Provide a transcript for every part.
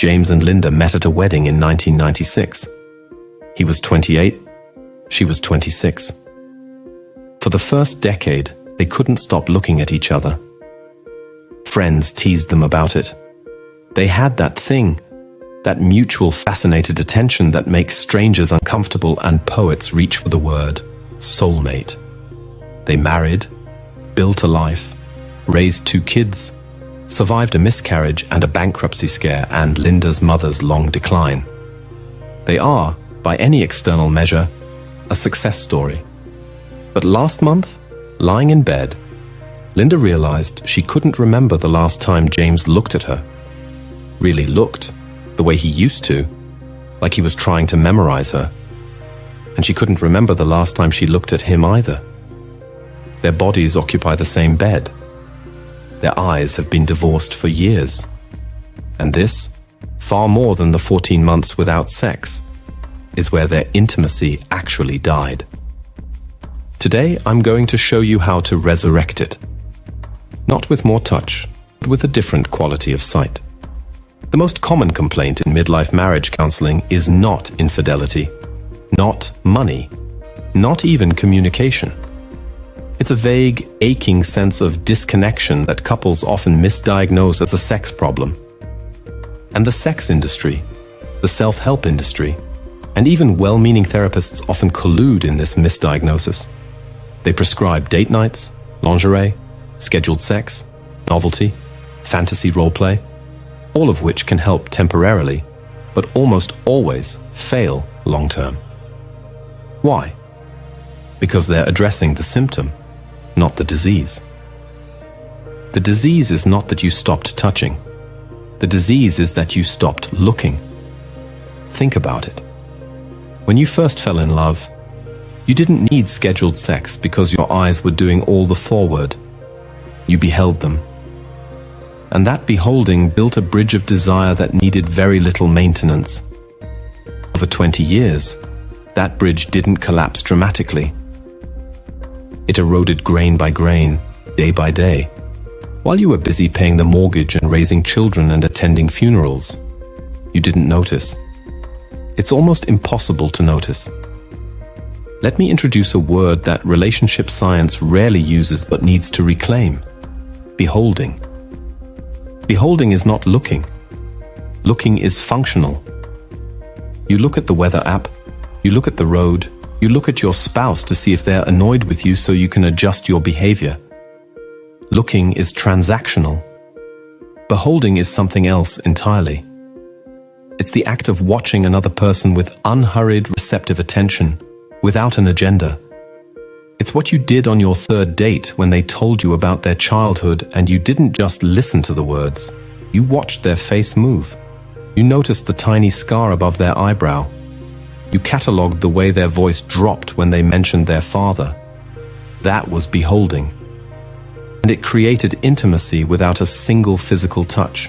James and Linda met at a wedding in 1996. He was 28, she was 26. For the first decade, they couldn't stop looking at each other. Friends teased them about it. They had that thing, that mutual fascinated attention that makes strangers uncomfortable, and poets reach for the word soulmate. They married, built a life, raised 2 kids, survived a miscarriage and a bankruptcy scare and Linda's mother's long decline. They are, by any external measure, a success story. But last month, lying in bed, Linda realized she couldn't remember the last time James looked at her. Really looked, the way he used to, like he was trying to memorize her. And she couldn't remember the last time she looked at him either. Their bodies occupy the same bed. Their eyes have been divorced for years. And this, far more than the 14 months without sex, is where their intimacy actually died. Today, I'm going to show you how to resurrect it. Not with more touch, but with a different quality of sight. The most common complaint in midlife marriage counseling is not infidelity, not money, not even communication. It's a vague, aching sense of disconnection that couples often misdiagnose as a sex problem. And the sex industry, the self-help industry, and even well-meaning therapists often collude in this misdiagnosis. They prescribe date nights, lingerie, scheduled sex, novelty, fantasy roleplay, all of which can help temporarily, but almost always fail long-term. Why? Because they're addressing the symptom, not the disease. The disease is not that you stopped touching. The disease is that you stopped looking. Think about it. When you first fell in love, you didn't need scheduled sex because your eyes were doing all the forward. You beheld them. And that beholding built a bridge of desire that needed very little maintenance. Over 20 years, that bridge didn't collapse dramatically. It eroded grain by grain, day by day, while you were busy paying the mortgage and raising children and attending funerals. You didn't notice. It's almost impossible to notice. Let me introduce a word that relationship science rarely uses but needs to reclaim: beholding. Beholding is not looking. Looking is functional. You look at the weather app, you look at the road, you look at your spouse to see if they're annoyed with you so you can adjust your behavior. Looking is transactional. Beholding is something else entirely. It's the act of watching another person with unhurried, receptive attention, without an agenda. It's what you did on your 3rd date when they told you about their childhood and you didn't just listen to the words. You watched their face move. You noticed the tiny scar above their eyebrow. You catalogued the way their voice dropped when they mentioned their father. That was beholding. And it created intimacy without a single physical touch.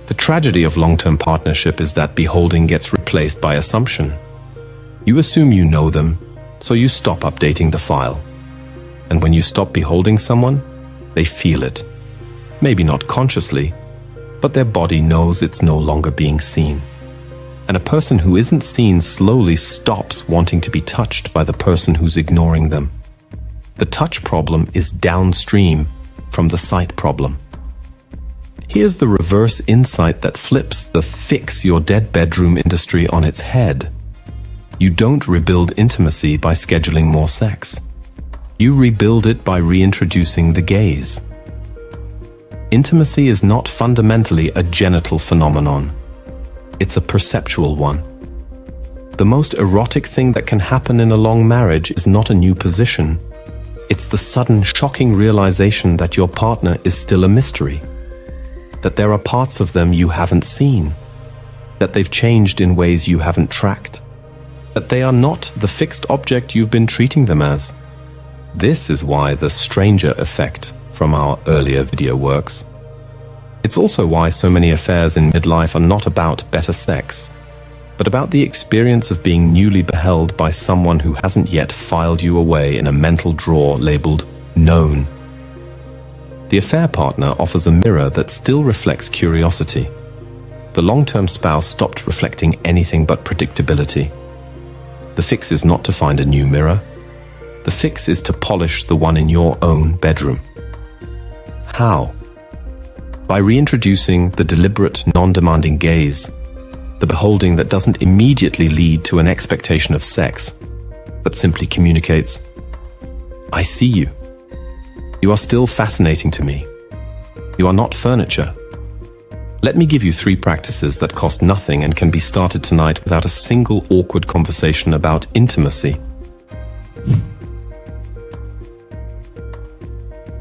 The tragedy of long-term partnership is that beholding gets replaced by assumption. You assume you know them, so you stop updating the file. And when you stop beholding someone, they feel it. Maybe not consciously, but their body knows it's no longer being seen. And a person who isn't seen slowly stops wanting to be touched by the person who's ignoring them. The touch problem is downstream from the sight problem. Here's the reverse insight that flips the fix your dead bedroom industry on its head. You don't rebuild intimacy by scheduling more sex. You rebuild it by reintroducing the gaze. Intimacy is not fundamentally a genital phenomenon. It's a perceptual one. The most erotic thing that can happen in a long marriage is not a new position. It's the sudden, shocking realization that your partner is still a mystery. That there are parts of them you haven't seen. That they've changed in ways you haven't tracked. That they are not the fixed object you've been treating them as. This is why the stranger effect from our earlier video works. It's also why so many affairs in midlife are not about better sex, but about the experience of being newly beheld by someone who hasn't yet filed you away in a mental drawer labeled known. The affair partner offers a mirror that still reflects curiosity. the long-term spouse stopped reflecting anything but predictability. The fix is not to find a new mirror. The fix is to polish the one in your own bedroom. How? By reintroducing the deliberate, non-demanding gaze, the beholding that doesn't immediately lead to an expectation of sex, but simply communicates, "I see you. You are still fascinating to me. You are not furniture." Let me give you 3 practices that cost nothing and can be started tonight without a single awkward conversation about intimacy.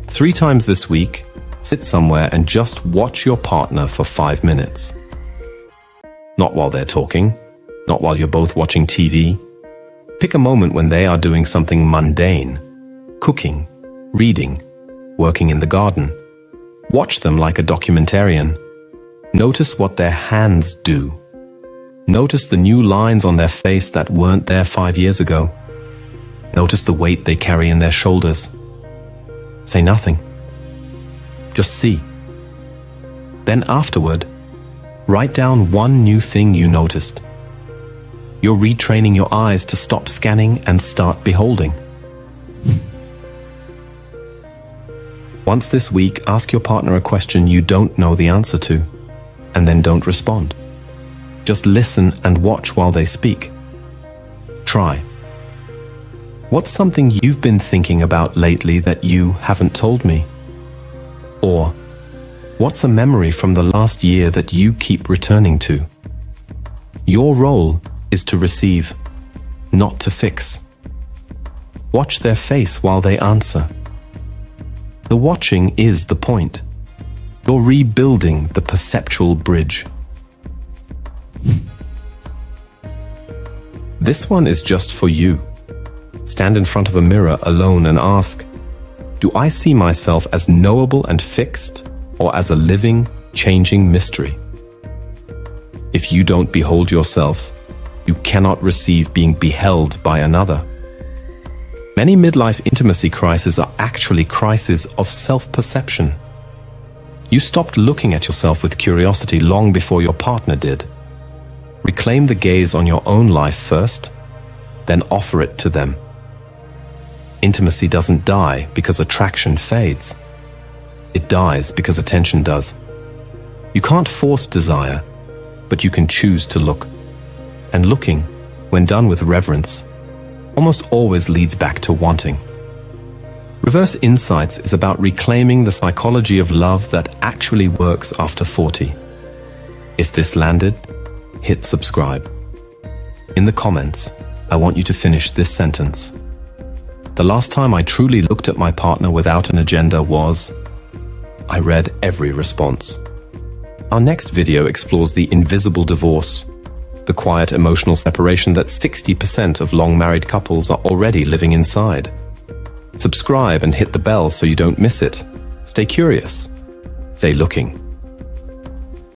3 times this week, sit somewhere and just watch your partner for 5 minutes. Not while they're talking, not while you're both watching TV. Pick a moment when they are doing something mundane, cooking, reading, working in the garden. Watch them like a documentarian. Notice what their hands do. Notice the new lines on their face that weren't there 5 years ago. Notice the weight they carry in their shoulders. Say nothing. Just see. Then afterward, write down one new thing you noticed. You're retraining your eyes to stop scanning and start beholding. Once this week, ask your partner a question you don't know the answer to, and then don't respond. Just listen and watch while they speak. Try. What's something you've been thinking about lately that you haven't told me? Or, what's a memory from the last year that you keep returning to? Your role is to receive, not to fix. Watch their face while they answer. The watching is the point. You're rebuilding the perceptual bridge. This one is just for you. Stand in front of a mirror alone and ask, do I see myself as knowable and fixed, or as a living, changing mystery? If you don't behold yourself, you cannot receive being beheld by another. Many midlife intimacy crises are actually crises of self-perception. You stopped looking at yourself with curiosity long before your partner did. Reclaim the gaze on your own life first, then offer it to them. Intimacy doesn't die because attraction fades. It dies because attention does. You can't force desire, but you can choose to look. And looking, when done with reverence, almost always leads back to wanting. Reverse Insights is about reclaiming the psychology of love that actually works after 40. If this landed, hit subscribe. In the comments, I want you to finish this sentence. The last time I truly looked at my partner without an agenda was... I read every response. Our next video explores the invisible divorce, the quiet emotional separation that 60% of long-married couples are already living inside. Subscribe and hit the bell so you don't miss it. Stay curious. Stay looking.